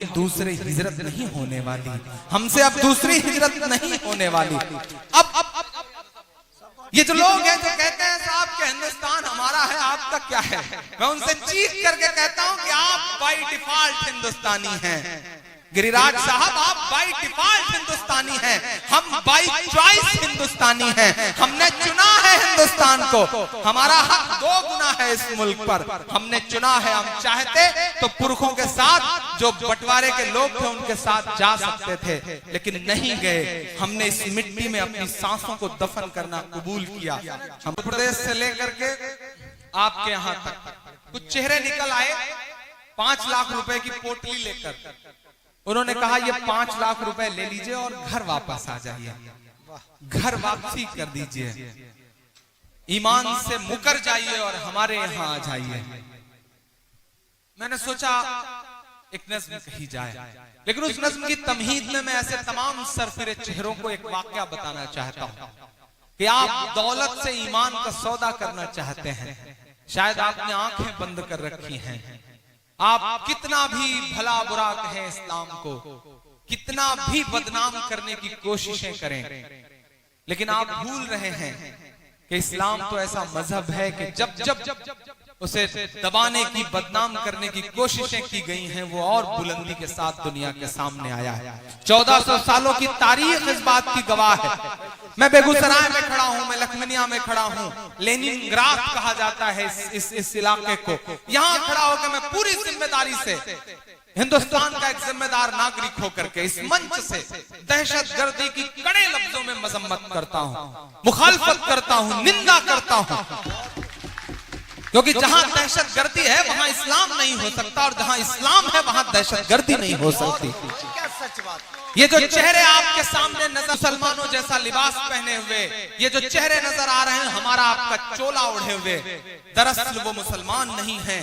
दूसरी हिजरत नहीं होने वाली, हमसे अब दूसरी हिजरत नहीं होने वाली। अब ये जो लोग हैं जो कहते हैं साहब कि हिंदुस्तान हमारा है, आपका क्या है, मैं उनसे चीख करके कहता हूं कि आप बाय डिफॉल्ट हिंदुस्तानी हैं। गिरिराज साहब, आप बाय डिफॉल्ट हिंदुस्तानी हैं, हम बाय चॉइस हिंदुस्तानी हैं। हमने चुना है हिंदुस्तान को, हमारा हक दो गुना है इस मुल्क पर, हमने चुना है। हम चाहते तो पुरखों के साथ जो बंटवारे के लोग थे उनके साथ जा सकते थे, लेकिन नहीं गए। हमने इस मिट्टी में अपनी सांसों को दफन करना कबूल किया। हम प्रदेश से लेकर के आपके यहाँ तक कुछ चेहरे निकल आए 5 लाख रुपए की पोटली लेकर। उन्होंने कहा ये 5 लाख रुपए ले लीजिए और घर वापस आ जाइए, घर वापसी कर दीजिए, ईमान से मुकर जाइए और हमारे यहाँ आ जाइए। मैंने सोचा एक नज्म कही जाए, लेकिन उस नज्म की तमहीद में मैं ऐसे तमाम सरफिरे चेहरों को एक वाकया बताना चाहता हूं कि आप दौलत से ईमान का सौदा करना चाहते हैं। शायद आपने आंखें बंद कर रखी हैं, आप कितना भी भला बुरा कहें इस्लाम को, कितना भी बदनाम करने की कोशिशें करें, लेकिन आप भूल रहे हैं कि इस्लाम तो ऐसा मजहब है कि जब जब उसे दबाने की, बदनाम करने की कोशिशें की गई हैं, वो और बुलंदी के साथ दुनिया के सामने आया है। 1400 सालों की तारीख इस बात की गवाह है। मैं बेगूसराय में खड़ा हूं, मैं लखमीनिया में खड़ा हूं, लेनिनग्राद कहा जाता है इस इलाके को। यहां खड़ा होकर मैं पूरी जिम्मेदारी से हिंदुस्तान का एक जिम्मेदार नागरिक होकर के इस मंच से दहशतगर्दी की कड़े लफ्जों में मजम्मत करता हूं, मुखालफत करता हूं, निंदा करता हूं, क्योंकि जहां दहशतगर्दी है वहां इस्लाम नहीं हो सकता, और जहां इस्लाम है वहां दहशतगर्दी नहीं हो सकती। ये जो चेहरे आपके सामने नजर, मुसलमानों जैसा लिबास पहने हुए ये जो चेहरे नजर आ रहे हैं, हमारा आपका चोला ओढ़े हुए, दरअसल वो मुसलमान नहीं हैं,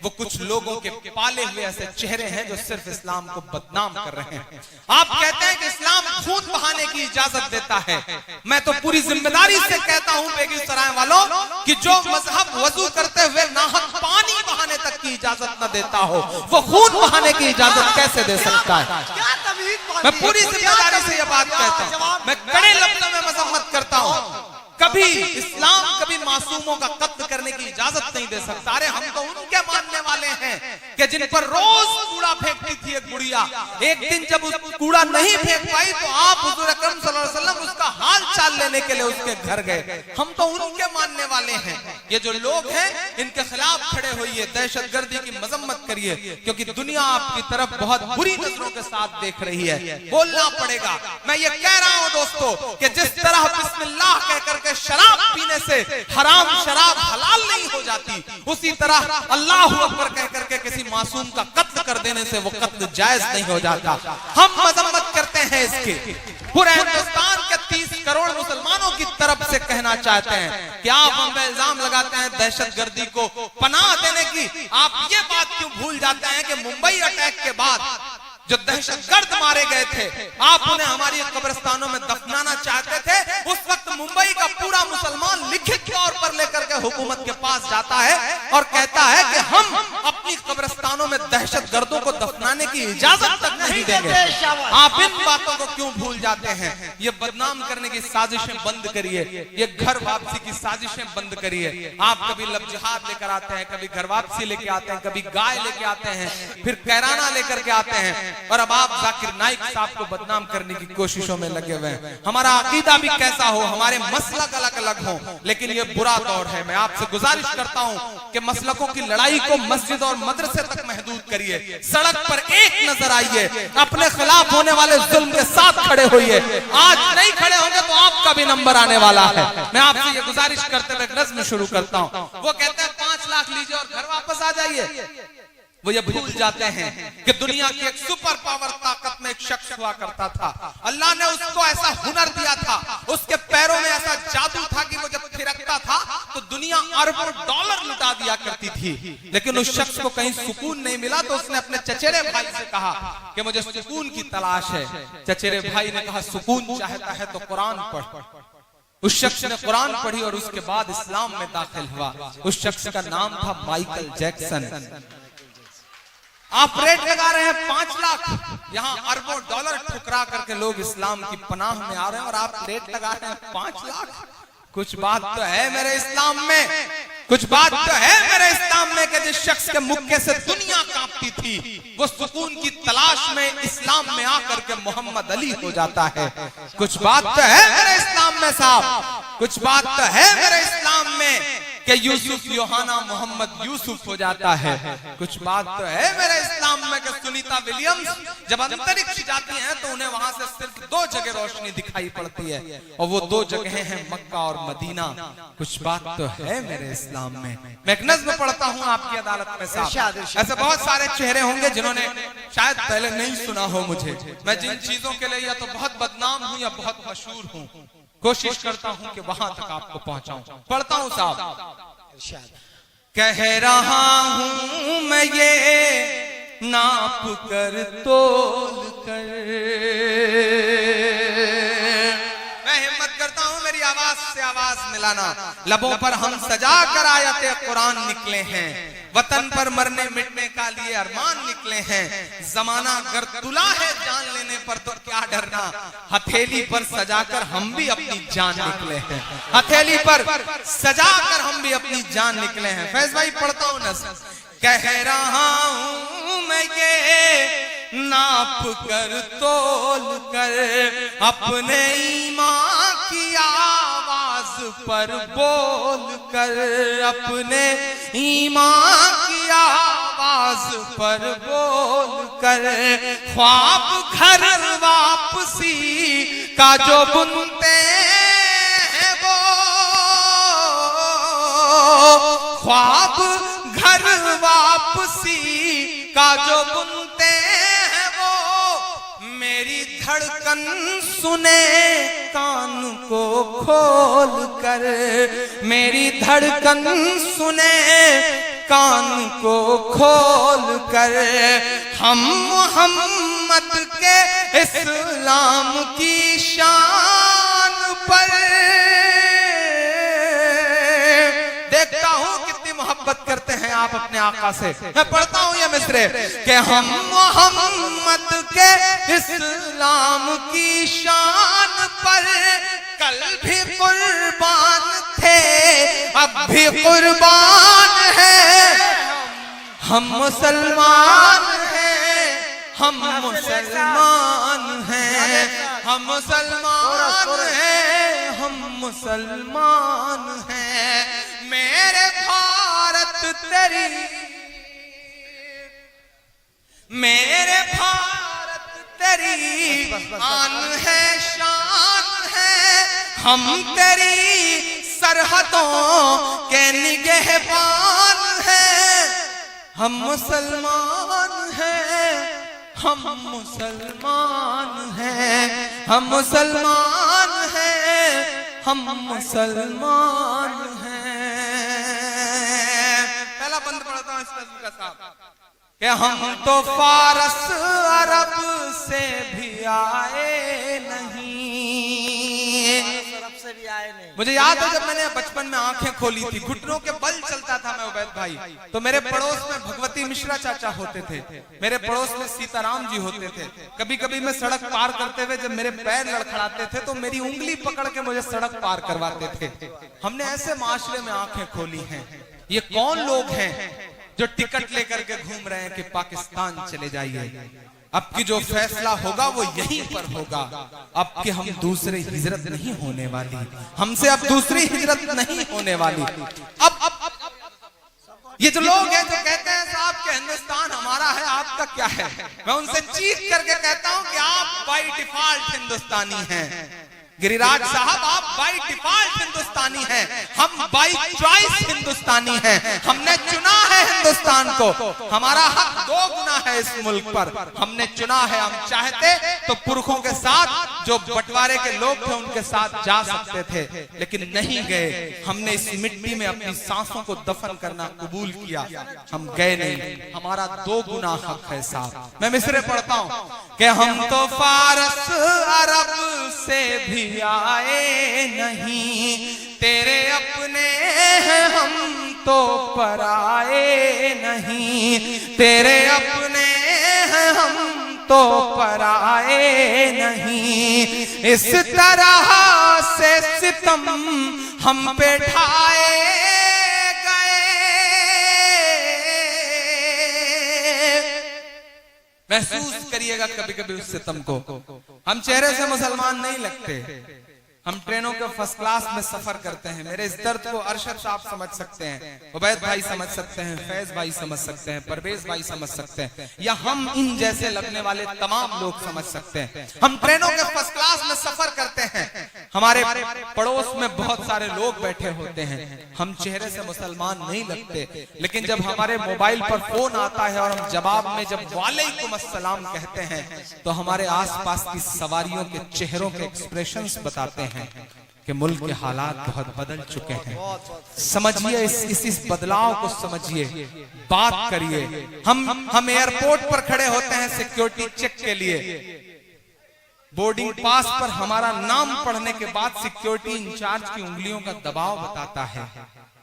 वो कुछ लोगों के पाले हुए ऐसे चेहरे हैं जो सिर्फ इस्लाम को बदनाम कर रहे हैं। आप कहते हैं कि इस्लाम खून बहाने की इजाजत देता है, मैं तो पूरी जिम्मेदारी से कहता हूं बेगूसराय वालों कि जो मजहब वजू करते हुए नाहक पानी बहाने तक की इजाजत न देता हो, वो खून बहाने की इजाजत कैसे दे सकता है। मैं पूरी जिम्मेदारी से यह बात कहता हूं, मैं कड़े लफ्जों में मजम्मत करता हूं। कभी इस्लाम कभी मासूमों का कत्ल करने की इजाजत नहीं दे सकता। अरे हम तो उनके मानने वाले हैं कि जिन पर रोज कूड़ा फेंकती थी एक बुढ़िया, एक दिन जब उस कूड़ा नहीं फेंक पाई तो आप हुजूर अकरम सल्लल्लाहु अलैहि वसल्लम उसका हाल चाल लेने के लिए उसके घर गए। हम तो उनके मानने वाले हैं। ये जो लोग हैं इनके खिलाफ खड़े होइए, दहशतगर्दी की मजम्मत करिए, क्योंकि दुनिया आपकी तरफ बहुत बुरी नजरों के साथ देख रही है। बोलना पड़ेगा। मैं ये कह रहा हूं दोस्तों कि जिस तरह बिस्मिल्लाह कहकर शराब पीने से हराम शराब हलाल नहीं हो जाती, उसी तरह अल्लाहु अकबर कह करके किसी मासूम का कत्ल कर देने से वो कत्ल जायज नहीं हो जाता। हम मजम्मत करते हैं इसके। पूरे हिंदुस्तान के 30 करोड़ मुसलमानों की तरफ से कहना चाहते हैं कि आप हम पे इल्जाम लगाते हैं दहशतगर्दी को पनाह देने की। आप ये बात क्यों भूल जाते हैं कि मुंबई अटैक के बाद जो दहशतगर्द मारे गए थे, आप उन्हें हमारी कब्रिस्तानों में दफनाना चाहते थे। उस वक्त मुंबई का पूरा मुसलमान लिखित तौर पर लेकर के हुकूमत के पास जाता है और कहता है कि हम अपनी कब्रिस्तानों में दहशतगर्दों को दफनाने की इजाजत तक नहीं देंगे। आप इन बातों को क्यों भूल जाते हैं। ये बदनाम करने की साजिशें बंद करिए, ये घर वापसी की साजिशें बंद करिए। आप कभी लब जिहाद लेकर आते हैं, कभी घर वापसी लेके आते हैं, कभी गाय लेके आते हैं, फिर कैराना लेकर के आते हैं, और अब आप जाकिर नाइक साहब को बदनाम करने की कोशिशों में लगे हुए हैं। हमारा अकीदा भी कैसा हो, हमारे मसलक अलग अलग हो, लेकिन ये बुरा दौर है। मैं आपसे गुजारिश करता हूं कि मसलकों की लड़ाई को मस्जिद और मदरसे तक महदूद करिए। सड़क पर एक नजर आइए, अपने खिलाफ होने वाले जुल्म के साथ खड़े होइए। आज नहीं खड़े होंगे तो आपका भी नंबर आने वाला है। मैं आपसे ये गुजारिश करते हुए नज्म शुरू करता हूं। वो कहते हैं 5 लाख लीजिए और घर वापस आ जाइए। वो ये भूल जाते हैं कि दुनिया की एक सुपर पावर ताकत में एक शख्स हुआ करता था। अल्लाह ने उसको ऐसा हुनर दिया था, उसके पैरों में ऐसा जादू था कि वो जब थिरकता था तो दुनिया अरबों डॉलर लुटा दिया करती थी। लेकिन उस शख्स को कहीं सुकून नहीं मिला तो उसने अपने चचेरे भाई से कहा कि मुझे सुकून की तलाश है। चचेरे भाई ने कहा सुकून चाहता है तो कुरान पढ़। उस शख्स ने कुरान पढ़ी और उसके बाद इस्लाम में दाखिल हुआ। उस शख्स का नाम था माइकल जैक्सन। आप रेट लगा रहे हैं 5 लाख, यहाँ अरबों डॉलर ठुकरा करके लोग इस्लाम की पनाह में आ रहे हैं और आप रेट लगा रहे हैं 5 लाख। कुछ बात तो है मेरे इस्लाम में, कुछ बात तो है मेरे इस्लाम में कि जिस शख्स के मुक्के से दुनिया कांपती थी वो सुकून की तलाश में इस्लाम में आकर के मोहम्मद अली हो जाता है। कुछ बात तो है मेरे इस्लाम में साहब, कुछ बात तो है मेरे इस्लाम में कि यूसुफ योहाना मोहम्मद यूसुफ हो जाता है। कुछ बात तो है मेरे इस्लाम में कि सुनीता विलियम्स जब अंतरिक्ष जाती हैं तो उन्हें वहां से सिर्फ 2 जगह रोशनी दिखाई पड़ती है और वो 2 जगह हैं मक्का और मदीना। कुछ बात तो है मेरे इस्लाम में। मैं एक नज़्म पढ़ता हूँ आपकी अदालत में साहब। ऐसे बहुत सारे चेहरे होंगे जिन्होंने शायद पहले नहीं सुना हो मुझे। मैं जिन चीजों के लिए या तो बहुत बदनाम हूँ या बहुत मशहूर हूँ, कोशिश करता हूं कि वहां तक आपको पहुंचाऊं। पढ़ता हूं साहब। कह रहा हूं मैं ये नाप कर तोल कर, मैं हिम्मत करता हूं मेरी आवाज से आवाज मिलाना। लबों पर हम सजा कर आयते कुरान निकले हैं, वतन पर मरने मिटने का लिए अरमान निकले हैं। जमाना अगर तुला है जान लेने पर तो क्या डरना, हथेली पर सजाकर हम भी अपनी जान निकले हैं। हथेली पर सजाकर हम भी अपनी जान निकले हैं। फैज भाई पढ़ता हूं नज़्म। कह रहा हूं मैं ये नाप कर तोल कर, अपने ईमान की आवाज पर बोल कर, अपने ईमान की आवाज पर बोल कर, ख्वाब घर वापसी का जो बुनते हैं वो, ख्वाब घर वापसी का जो बुनते हैं वो, मेरी धड़कन सुने कान को खोल कर, मेरी धड़कन सुने कान को खोल कर। हम मोहम्मद के इस्लाम की शान पर, देखता हूं कितनी मोहब्बत करते हैं आप अपने आका से। मैं पढ़ता हूं ये मिसरे कि हम मोहम्मद के इस्लाम की शान पर कल भी कुर्बान थे, अब भी कुर्बान है। हम मुसलमान हैं, हम मुसलमान हैं, हम मुसलमान हैं, हम मुसलमान हैं। मेरे भारत तेरी, मेरे भारत तेरी आन है, शान है। हम तेरी सरहदों के निगहबान हैं। हम मुसलमान हैं, हम मुसलमान हैं, हम मुसलमान हैं, हम मुसलमान हैं। पहला बंद पढ़ता हूं इस नज़्म का साहब कि हम तो फारस अरब से भी आए नहीं, से भी आए नहीं। मुझे याद है जब मैंने बचपन में आंखें खोली थी, घुटनों के बल चलता था मैं उबैद भाई, तो मेरे पड़ोस में भगवती मिश्रा चाचा होते थे, मेरे पड़ोस में सीताराम जी होते थे। कभी कभी मैं सड़क पार करते हुए जब मेरे पैर लड़खड़ाते थे तो मेरी उंगली पकड़ के मुझे सड़क पार करवाते थे। हमने ऐसे माशरे में आंखें खोली हैं। ये कौन लोग हैं जो टिकट लेकर के घूम रहे हैं कि पाकिस्तान चले जाइए। अब की जो फैसला होगा वो यहीं पर होगा। अब कि हम दूसरी हिजरत नहीं होने वाली, हमसे अब दूसरी हिजरत नहीं होने वाली। अब ये जो लोग हैं जो कहते हैं साहब कि हिंदुस्तान हमारा है, आपका क्या है, मैं उनसे चीख करके कहता हूं कि आप बाय डिफॉल्ट हिंदुस्तानी हैं। गिरिराज साहब आप बाय डिफॉल्ट हिंदुस्तानी हैं, हम बाय चॉइस हिंदुस्तानी हैं। हमने चुना है हिंदुस्तान को, हमारा हक 2 गुना है इस मुल्क पर। हमने चुना है, हम चाहते तो पुरखों के साथ जो बंटवारे के लोग थे उनके साथ जा सकते थे, लेकिन नहीं गए। हमने इस मिट्टी में अपनी सांसों को दफन करना कबूल किया, हम गए नहीं। हमारा 2 गुना हक है साहब। मैं मिसरे पढ़ता हूं कि हम तो फारस अरब से भी आए नहीं, तेरे अपने हैं हम तो पराए नहीं, तेरे अपने हैं हम तो पराए नहीं। इस तरह से सितम हम पे ढाए गए। महसूस करिएगा कभी कभी उस सितम को। हम चेहरे से मुसलमान नहीं लगते, हम ट्रेनों के फर्स्ट क्लास में सफर करते हैं। मेरे इस दर्द को अरशद साहब समझ सकते हैं, उबैद भाई समझ सकते हैं, फैज भाई समझ सकते हैं, परवेज भाई समझ सकते हैं, या हम इन जैसे लगने वाले तमाम लोग समझ सकते हैं। हम ट्रेनों के फर्स्ट क्लास में सफर करते हैं, हमारे पड़ोस में बहुत सारे लोग बैठे होते हैं, हम चेहरे से मुसलमान नहीं लगते, लेकिन जब हमारे मोबाइल पर फोन आता है और हम जवाब में जब वालेकुम अस्सलाम कहते हैं तो हमारे आसपास की सवारियों के चेहरों के एक्सप्रेशंस बताते हैं कि मुल्क के हालात बहुत बदल चुके हैं। समझिए इस बदलाव को समझिए, बात करिए। हम एयरपोर्ट पर खड़े होते हैं सिक्योरिटी चेक के लिए, बोर्डिंग पास पर हमारा नाम पढ़ने के बाद सिक्योरिटी इंचार्ज की उंगलियों का दबाव बताता है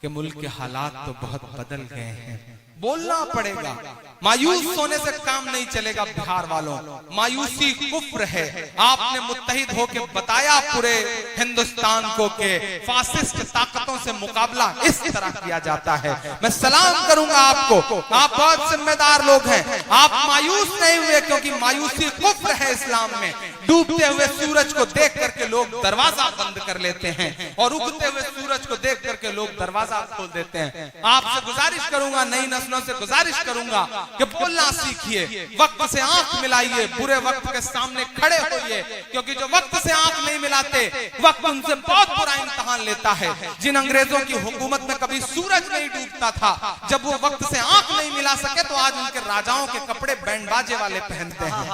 कि मुल्क के हालात तो बहुत बदल गए हैं। बोलना पड़ेगा, मायूस होने से काम नहीं चलेगा। बिहार वालों, मायूसी कुफ्र है। आपने मुत्तहिद होके बताया पूरे हिंदुस्तान को कि फासिस्ट ताकतों से मुकाबला इस तरह किया जाता है। मैं सलाम करूंगा आपको, आप बहुत जिम्मेदार लोग हैं। आप मायूस नहीं हुए, क्योंकि मायूसी कुफ्र है इस्लाम में। डूबते हुए सूरज को देख करके लोग दरवाजा बंद कर लेते हैं और उगते हुए सूरज को देख करके लोग दरवाजा खोल देते हैं। आपसे गुजारिश करूंगा, नई नस्लों से गुजारिश करूंगा कि बोलना सीखिए, वक्त से आंख मिलाइए, बुरे वक्त के सामने खड़े होइए, क्योंकि जो वक्त से आंख नहीं मिलाते वक्त उनसे बहुत बुरा इम्तिहान लेता है। जिन अंग्रेजों की हुकूमत में कभी सूरज नहीं डूबता था, जब वो वक्त से आंख नहीं मिला सके तो आज उनके राजाओं के कपड़े बैंड बाजे वाले पहनते हैं।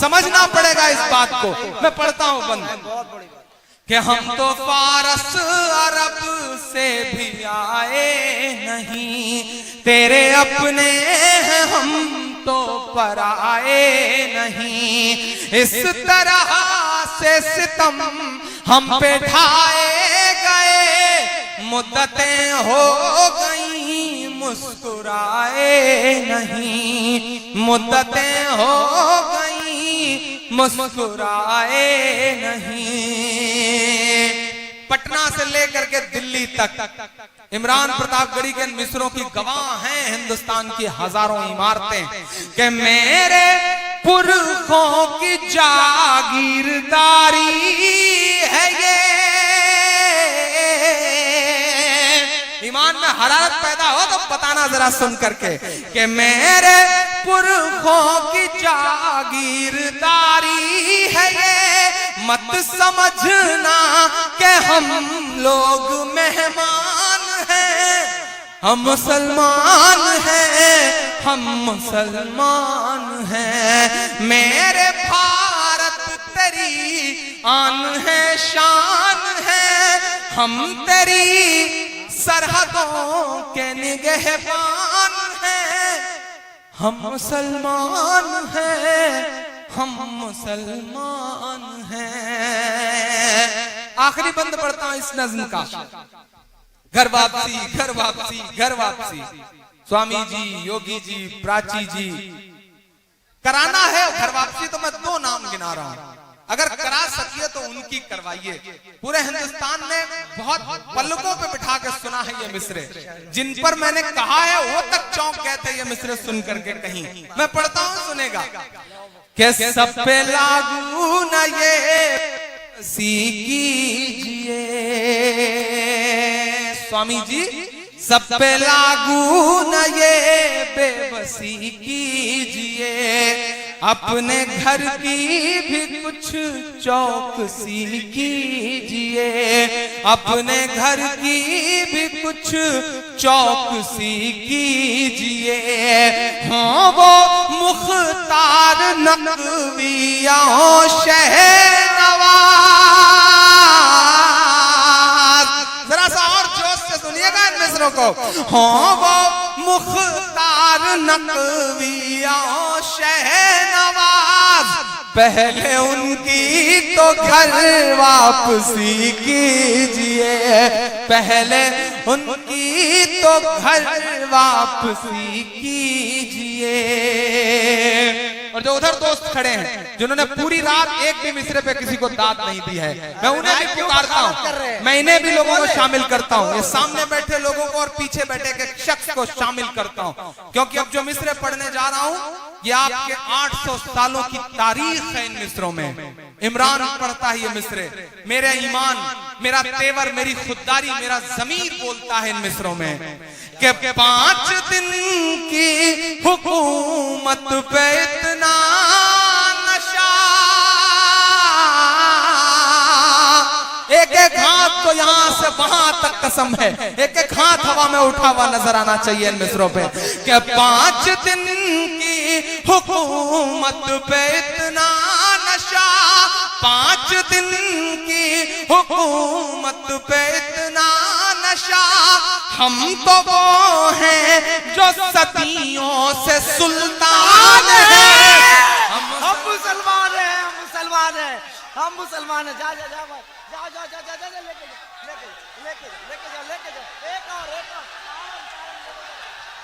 समझना पड़ेगा इस बात को। मैं पढ़ता हूं बंद कि हम तो फारस अरब से भी आए नहीं, तेरे अपने हैं हम तो पराए नहीं। इस तरह से सितम हम पे ढाए गए, मुद्दतें हो गई मुस्कुराए नहीं, मुद्दतें हो गई मुस्कुराए नहीं। पटना से लेकर के दिल्ली तक इमरान प्रतापगढ़ी के मिस्रों की गवाह हैं हिंदुस्तान की हजारों इमारतें कि मेरे पुरखों की जागीरदारी है ये। ईमान में हरारत पैदा हो तो बताना जरा सुन करके कि मेरे पुरखों की जागीरदारी है ये, मत समझना कि हम लोग मेहमान हैं, हम मुसलमान हैं, हम मुसलमान हैं। मेरे भारत तेरी आन है, शान है, हम तेरी सरहदों के निगहबान हैं, हम मुसलमान हैं, हम मुसलमान हैं। आखिरी बंद पढ़ता हूं इस नज्म का। घर वापसी, घर वापसी, घर वापसी। स्वामी जी, योगी जी, प्राची जी, कराना है घर वापसी तो मैं दो नाम गिना रहा हूं। अगर करा सकिए तो उनकी करवाइए। पूरे हिंदुस्तान ने बहुत पलकों पे बिठा के सुना है ये मिसरे, जिन पर मैंने कहा है वो तक चौंक गए थे ये मिसरे सुन करके। कहीं मैं पढ़ता हूं, सुनेगा कि सब पे लागू न ये कीजिए, स्वामी जी सब पे लागू न ये बेबसी कीजिए, अपने घर की भी कुछ चौकसी कीजिए, अपने घर की भी कुछ चौकसी कीजिए। हाँ वो मुख्तार नकविया शहनवाज, जरा सा और जोश से सुनिएगा इन मिसरों को। हाँ वो मुख्तार नकविया शहनवाज, पहले उनकी तो घर वापसी कीजिए, पहले उनकी तो घर वापसी कीजिए। और जो उधर दोस्त खड़े हैं जिन्होंने पूरी रात एक भी मिसरे पे किसी को दाद नहीं दी है, मैं उन्हें भी पुकारता हूँ, मैं इन्हें भी लोगों को शामिल करता हूँ, ये सामने बैठे लोगों को और पीछे बैठे के शख्स को शामिल करता हूँ, क्योंकि अब जो मिसरे पढ़ने जा रहा हूँ ये आपके 800 सालों की तारीख है इन मिसरों में। इमरान पढ़ता है ये मिसरे, मेरा ईमान, मेरा तेवर, मेरी खुददारी, मेरा ज़मीर बोलता है इन मिसरों में कि 5 दिन की हुकूमत पे इतना नशा, एक एक हाथ तो यहाँ से वहां तक कसम है, एक एक हाथ हवा में उठा हुआ नजर आना चाहिए इन मिसरों पे कि 5 दिन की हुकूमत पे इतना नशा, 5 दिन की हुकूमत पे इतना नशा, हम तो वो हैं जो सदियों से सुल्तान हैं। हम मुसलमान हैं, हम मुसलमान हैं, हम मुसलमान हैं। जा जा जा जा जा जा जा जा लेके जा एक और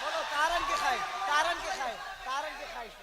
बोलो तारन के खाए, तारन के खाए, तारन के खाए।